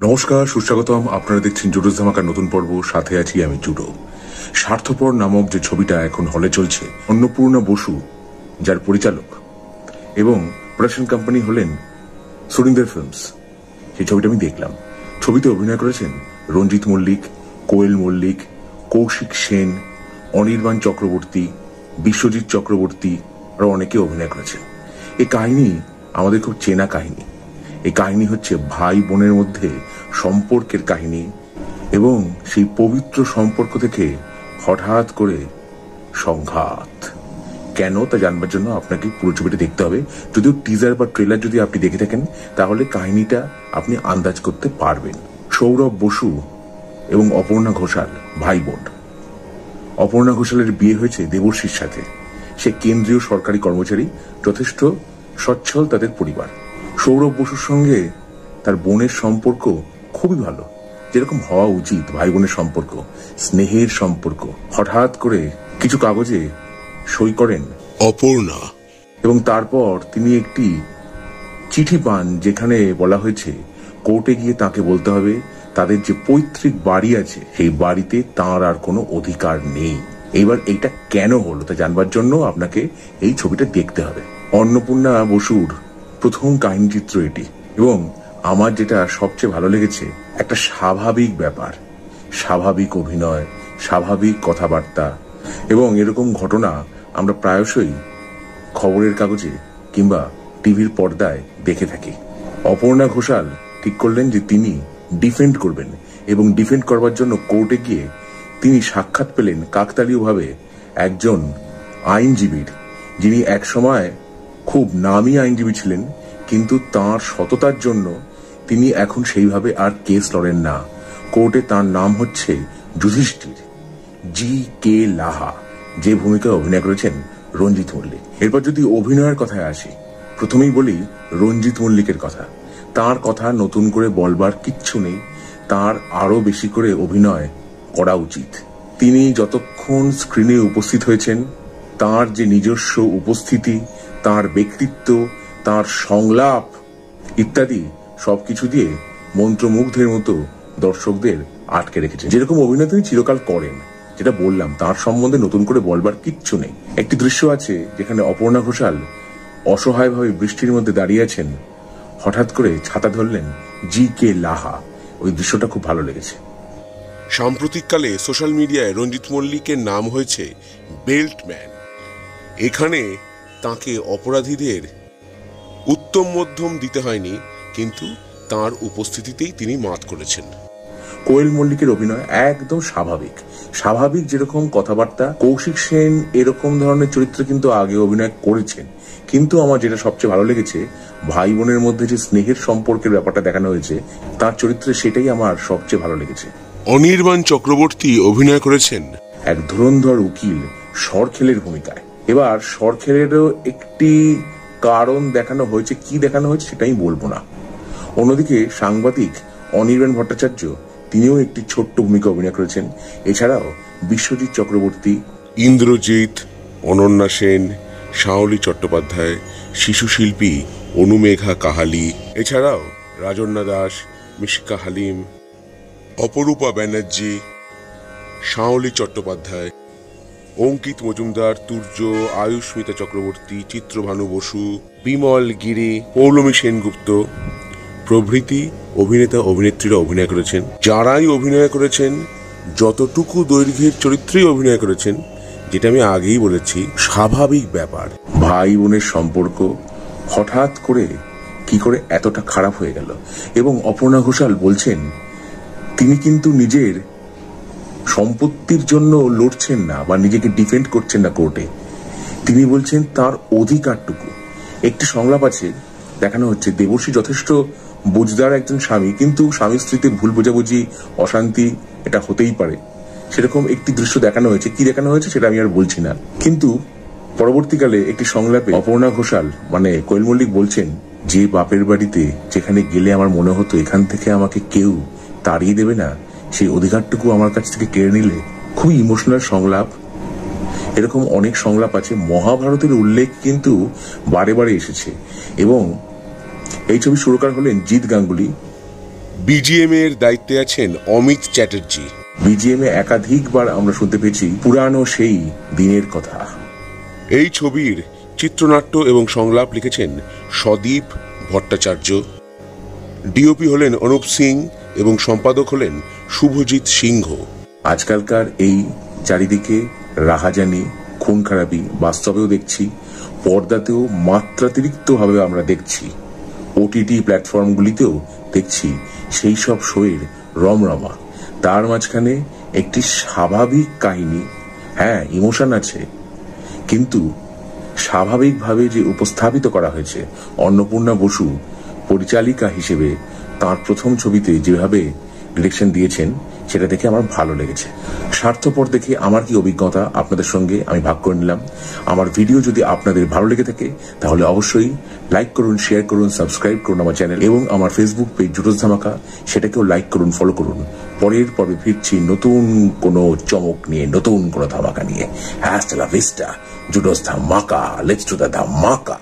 নমস্কার, সুস্বাগতম। আপনারা দেখছেন জুডোস ধামাকার নতুন পর্ব। সাথে আছি আমি জুডো। স্বার্থপর নামক যে ছবিটা এখন হলে চলছে, অন্নপূর্ণা বসু যার পরিচালক এবং প্রোডাকশন কোম্পানি হলেন সুরিন্দর ফিল্মস, সেই ছবিটা আমি দেখলাম। ছবিতে অভিনয় করেছেন রঞ্জিত মল্লিক, কোয়েল মল্লিক, কৌশিক সেন, অনির্বাণ চক্রবর্তী, বিশ্বজিৎ চক্রবর্তী আরো অনেকে অভিনয় করেছেন। এই কাহিনী আমাদের খুব চেনা কাহিনী। এই কাহিনী হচ্ছে ভাই বোনের মধ্যে সম্পর্কের কাহিনী, এবং সেই পবিত্র সম্পর্ক থেকে হঠাৎ করে সংঘাত। কেন তা জানবার জন্য আপনাকে পুরো ছবিটা দেখতে হবে। যদিও টিজার বা ট্রেলার যদি আপনি দেখে থাকেন, তাহলে কাহিনীটা আপনি আন্দাজ করতে পারবেন। সৌরভ বসু এবং অপর্ণা ঘোষাল ভাই বোন। অপর্ণা ঘোষালের বিয়ে হয়েছে দেবর্ষীর সাথে। সে কেন্দ্রীয় সরকারি কর্মচারী, যথেষ্ট সচ্ছল তাদের পরিবার। সৌরভ বসুর সঙ্গে তার বোনের সম্পর্ক খুবই ভালো, যেরকম হওয়া উচিত ভাই বোনের সম্পর্ক, স্নেহের সম্পর্ক। হঠাৎ করে কিছু কাগজে সই করেন অপর্ণা, এবং তারপর তিনি একটি চিঠি পান যেখানে বলা হয়েছে কোর্টে গিয়ে তাকে বলতে হবে তাদের যে পৈতৃক বাড়ি আছে সেই বাড়িতে তার আর কোনো অধিকার নেই। এবার এইটা কেন হলো তা জানবার জন্য আপনাকে এই ছবিটা দেখতে হবে। অন্নপূর্ণা বসুর প্রথম কাহিনী চিত্র এটি, এবং আমার যেটা সবচেয়ে ভালো লেগেছে, একটা স্বাভাবিক ব্যাপার, স্বাভাবিক অভিনয়, স্বাভাবিক কথাবার্তা। এবং এরকম ঘটনা আমরা প্রায়শই খবরের কাগজে কিংবা টিভির পর্দায় দেখে থাকি। অপর্ণা ঘোষাল ঠিক করলেন যে তিনি ডিফেন্ড করবেন, এবং ডিফেন্ড করবার জন্য কোর্টে গিয়ে তিনি সাক্ষাৎ পেলেন কাকতালীয়ভাবে একজন আইনজীবীর, যিনি একসময় খুব নামী আইনজীবী ছিলেন, কিন্তু তার সততার জন্য তিনি এখন সেইভাবে আর কেস লড়েন না কোর্টে। তার নাম হচ্ছে যুধিষ্ঠির জি কে লাহা, যে ভূমিকায় অভিনয় করেছেন রঞ্জিত মল্লিক। এরপর যদি অভিনয়ের কথায় আসি, প্রথমেই বলি রঞ্জিত মল্লিকের কথা। তার কথা নতুন করে বলবার কিচ্ছু নেই, তার আরো বেশি করে অভিনয় করা উচিত। তিনি যতক্ষণ স্ক্রিনে উপস্থিত হয়েছেন, তার যে নিজস্ব উপস্থিতি, তার ব্যক্তিত্ব, তার সংলাপ ইত্যাদি সবকিছু দিয়ে মন্ত্রমুগ্ধের মতো দর্শকদের আটকে রেখেছেন। যেরকম অভিনয় তিনি চিরকাল করেন, যেটা বললাম, তার সম্বন্ধে নতুন করে বলবার কিচ্ছু নেই। একটি দৃশ্য আছে যেখানে অপর্ণা ঘোষাল অসহায়ভাবে বৃষ্টির মধ্যে দাঁড়িয়ে আছেন, হঠাৎ করে ছাতা ধরলেন জি কে লাহা। ওই দৃশ্যটা খুব ভালো লেগেছে। সাম্প্রতিককালে সোশ্যাল মিডিয়ায় রঞ্জিত মল্লিকের নাম হয়েছে বেল্টম্যান। এখানে তাকে অপরাধীদের উত্তম মধ্যম দিতে হয়নি, কিন্তু তার উপস্থিতিতেই তিনি মাত করেছেন। কোয়েল মল্লিকের অভিনয় একদম স্বাভাবিক, স্বাভাবিক যেরকম কথাবার্তা। কৌশিক সেন এরকম ধরনের চরিত্রে কিন্তু আগে অভিনয় করেছেন, কিন্তু আমার যেটা সবচেয়ে ভালো লেগেছে, ভাই বোনের মধ্যে যে স্নেহের সম্পর্কের ব্যাপারটা দেখানো হয়েছে তার চরিত্রে, সেটাই আমার সবচেয়ে ভালো লেগেছে। অনির্বাণ চক্রবর্তী অভিনয় করেছেন এক ধুরন্ধর উকিল সরখেলের ভূমিকায়। এবার সরখেলেরও একটি কারণ দেখানো হয়েছে, কি দেখানো হয়েছে সেটা আমি বলবো না। অন্যদিকে সাংবাদিক অনির্বাণ ভট্টাচার্য, তিনিও একটি ছোট্ট ভূমিকা অভিনয় করেছেন। এছাড়াও বিশ্বজিৎ চক্রবর্তী, ইন্দ্রজিৎ, অনন্যা সেন, শাওলি চট্টোপাধ্যায়, শিশু শিল্পী অনুমেঘা কাহালি, এছাড়াও রাজন্যা দাস, মিশিকা হালিম, অপরূপা ব্যানার্জি, শাওলি চট্টোপাধ্যায়, অঙ্কিত মজুমদার, তুর্য, আয়ুষ্মিতা চক্রবর্তী, চিত্রভানু বসু, বিমল গিরি, পৌলমী সেনগুপ্ত প্রভৃতি অভিনেতা অভিনেত্রীরা অভিনয় করেছেন। যারাই অভিনয় করেছেন, যতটুকু দৈর্ঘ্যের চরিত্রেই অভিনয় করেছেন, যেটা আমি আগেই বলেছি, স্বাভাবিক ব্যাপার। ভাই বোনের সম্পর্ক হঠাৎ করে কি করে এতটা খারাপ হয়ে গেল। এবং অপর্ণা ঘোষাল বলছেন তিনি কিন্তু নিজের সম্পত্তির জন্য লড়ছেন না বা নিজেকে ডিফেন্ড করছেন না কোর্টে, তিনি বলছেন তার অধিকারটুকু। একটি সংলাপ আছে, দেখানো হচ্ছে দেবর্ষী যথেষ্ট বুঝদার একজন স্বামী, কিন্তু স্বামী স্ত্রীতে ভুল বোঝাবুঝি, অশান্তি এটা হতেই পারে। সেরকম একটি দৃশ্য দেখানো হয়েছে, কি দেখানো হয়েছে সেটা আমি আর বলছি না। কিন্তু পরবর্তীকালে একটি সংলাপে অপর্ণা ঘোষাল মানে কোয়েল মল্লিক বলছেন, যে বাপের বাড়িতে যেখানে গেলে আমার মনে হতো এখান থেকে আমাকে কেউ তাড়িয়ে দেবে না, সেই অধিকারটুকু আমার কাছ থেকে কেড়ে নিলে। খুবই ইমোশনাল সংলাপ। এরকম অনেক সংলাপ আছে। মহাভারতের উল্লেখ কিন্তু বারে বারে এসেছে। এবং এই ছবি সুরকার হলেন জিৎ গাঙ্গুলি, বিজিএম এর দায়িত্বে আছেন অমিত চ্যাটার্জি। বিজিএম এ একাধিকবার আমরা শুনতে পেয়েছি পুরানো সেই দিনের কথা। এই ছবির চিত্রনাট্য এবং সংলাপ লিখেছেন সদীপ ভট্টাচার্য। ডিওপি হলেন অনুপ সিং এবং সম্পাদক হলেন শুভজিৎ সিংহ। আজকালকার এই চারিদিকে রাহাজানি, খুন খারাপি বাস্তবেও দেখছি, পর্দাতেও মাত্রাতিরিক্ত ভাবে আমরা দেখছি, ওটিটি প্ল্যাটফর্মগুলিতেও দেখছি সেই সব শোয়ের রমরমা। তার মাঝখানে একটি স্বাভাবিক কাহিনী, হ্যাঁ ইমোশন আছে, কিন্তু স্বাভাবিকভাবে যে উপস্থাপিত করা হয়েছে, অন্নপূর্ণা বসু পরিচালিকা হিসেবে তার প্রথম ছবিতে যেভাবে ডিরেকশন দিয়েছেন সেটা দেখে আমার ভালো লেগেছে। স্বার্থপর দেখে আমার কি অভিজ্ঞতা আপনাদের সঙ্গে আমি ভাগ করে নিলাম। আমার ভিডিও যদি আপনাদের ভালো লেগে থাকে তাহলে অবশ্যই লাইক করুন, শেয়ার করুন, সাবস্ক্রাইব করুন আমার চ্যানেল এবং আমার ফেসবুক পেজ জুডোস ধামাকা, সেটাকেও লাইক করুন, ফলো করুন। পরের পর্বে ফিরছি নতুন কোনো চমক নিয়ে, নতুন কোনো ধামাকা নিয়ে। হ্যাস্ট লা ভিস্টা, জুডোস ধামাকা, লেটস ডু দ্য ধামাকা।